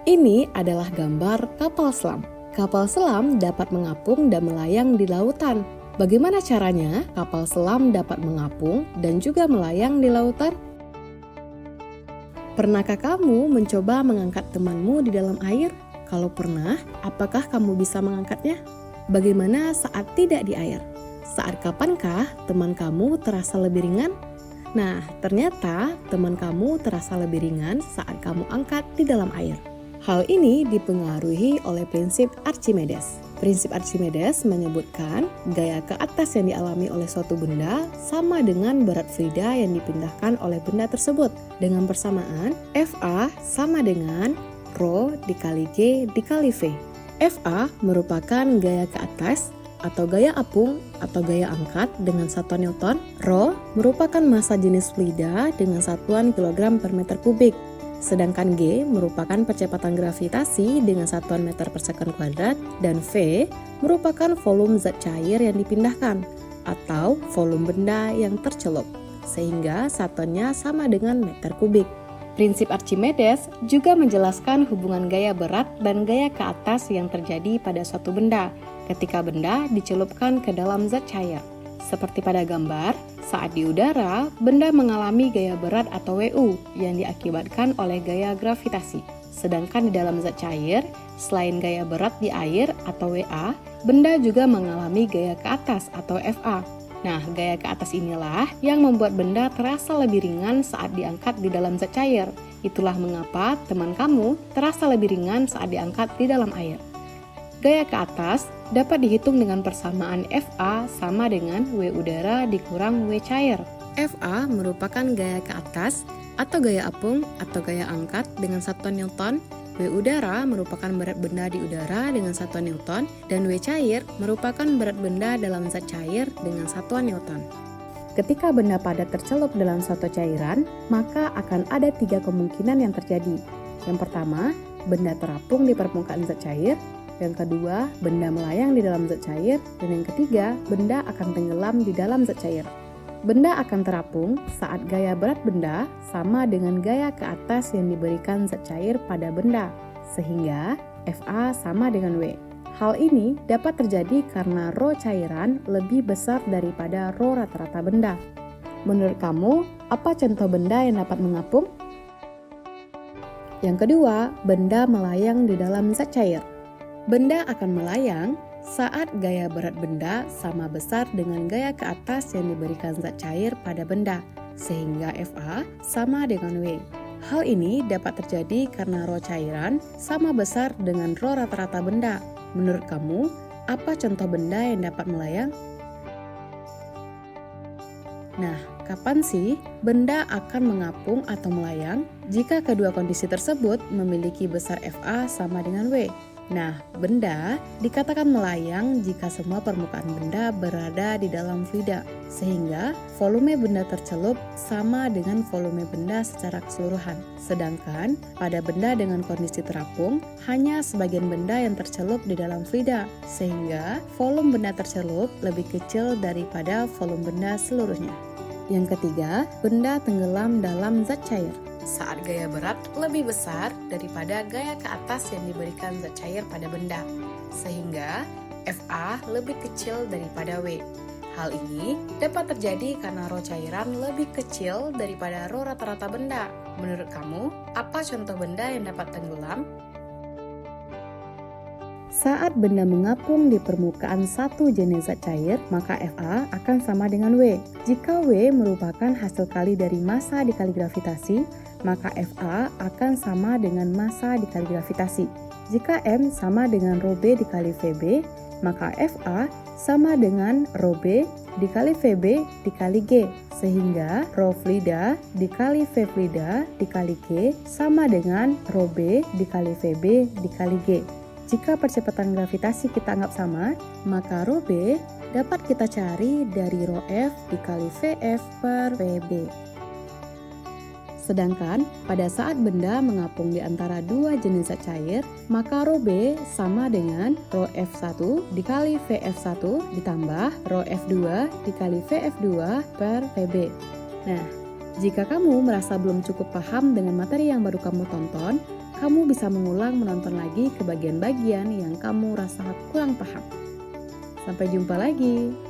Ini adalah gambar kapal selam. Kapal selam dapat mengapung dan melayang di lautan. Bagaimana caranya kapal selam dapat mengapung dan juga melayang di lautan? Pernahkah kamu mencoba mengangkat temanmu di dalam air? Kalau pernah, apakah kamu bisa mengangkatnya? Bagaimana saat tidak di air? Saat kapankah teman kamu terasa lebih ringan? Nah, ternyata teman kamu terasa lebih ringan saat kamu angkat di dalam air. Hal ini dipengaruhi oleh prinsip Archimedes. Prinsip Archimedes menyebutkan gaya ke atas yang dialami oleh suatu benda sama dengan berat Frida yang dipindahkan oleh benda tersebut. Dengan persamaan, Fa sama dengan Rho dikali G dikali V. Fa merupakan gaya ke atas atau gaya apung atau gaya angkat dengan satuan Newton. Rho merupakan massa jenis fluida dengan satuan kilogram per meter kubik. Sedangkan G merupakan percepatan gravitasi dengan satuan meter per second kuadrat dan V merupakan volume zat cair yang dipindahkan atau volume benda yang tercelup, sehingga satuannya sama dengan meter kubik. Prinsip Archimedes juga menjelaskan hubungan gaya berat dan gaya ke atas yang terjadi pada suatu benda ketika benda dicelupkan ke dalam zat cair. Seperti pada gambar, saat di udara, benda mengalami gaya berat atau WU yang diakibatkan oleh gaya gravitasi. Sedangkan di dalam zat cair, selain gaya berat di air atau WA, benda juga mengalami gaya ke atas atau FA. Nah, gaya ke atas inilah yang membuat benda terasa lebih ringan saat diangkat di dalam zat cair. Itulah mengapa teman kamu terasa lebih ringan saat diangkat di dalam air. Gaya ke atas dapat dihitung dengan persamaan Fa sama dengan W udara dikurang W cair. Fa merupakan gaya ke atas atau gaya apung atau gaya angkat dengan satuan Newton. W udara merupakan berat benda di udara dengan satuan Newton, dan W cair merupakan berat benda dalam zat cair dengan satuan Newton. Ketika benda padat tercelup dalam suatu cairan, maka akan ada 3 kemungkinan yang terjadi. Yang pertama, benda terapung di permukaan zat cair. Yang kedua, benda melayang di dalam zat cair. Dan yang ketiga, benda akan tenggelam di dalam zat cair. Benda akan terapung saat gaya berat benda sama dengan gaya ke atas yang diberikan zat cair pada benda, sehingga Fa sama dengan W. Hal ini dapat terjadi karena Rho cairan lebih besar daripada Rho rata-rata benda. Menurut kamu, apa contoh benda yang dapat mengapung? Yang kedua, benda melayang di dalam zat cair. Benda akan melayang saat gaya berat benda sama besar dengan gaya ke atas yang diberikan zat cair pada benda, sehingga Fa sama dengan W. Hal ini dapat terjadi karena Rho cairan sama besar dengan Rho rata-rata benda. Menurut kamu, apa contoh benda yang dapat melayang? Nah, kapan sih benda akan mengapung atau melayang? Jika kedua kondisi tersebut memiliki besar Fa sama dengan W. Nah, benda dikatakan melayang jika semua permukaan benda berada di dalam fluida, sehingga volume benda tercelup sama dengan volume benda secara keseluruhan. Sedangkan pada benda dengan kondisi terapung, hanya sebagian benda yang tercelup di dalam fluida, sehingga volume benda tercelup lebih kecil daripada volume benda seluruhnya. Yang ketiga, benda tenggelam dalam zat cair saat gaya berat lebih besar daripada gaya ke atas yang diberikan zat cair pada benda, sehingga Fa lebih kecil daripada W. Hal ini dapat terjadi karena Rho cairan lebih kecil daripada Rho rata-rata benda. Menurut kamu, apa contoh benda yang dapat tenggelam? Saat benda mengapung di permukaan satu jenis zat cair, maka Fa akan sama dengan W. Jika W merupakan hasil kali dari massa dikali gravitasi, maka Fa akan sama dengan massa dikali gravitasi. Jika M sama dengan Rho B dikali Vb, maka Fa sama dengan Rho B dikali Vb dikali G, sehingga Rho fluida dikali V fluida dikali G sama dengan Rho B dikali Vb dikali G. Jika percepatan gravitasi kita anggap sama, maka Rho B dapat kita cari dari Rho F dikali Vf per Vb. Sedangkan pada saat benda mengapung di antara dua jenis zat cair, maka Rho B sama dengan Rho F1 dikali Vf1 ditambah Rho F2 dikali Vf2 per Vb. Nah, Jika kamu merasa belum cukup paham dengan materi yang baru kamu tonton, kamu bisa mengulang menonton lagi ke bagian-bagian yang kamu rasa kurang paham. Sampai jumpa lagi.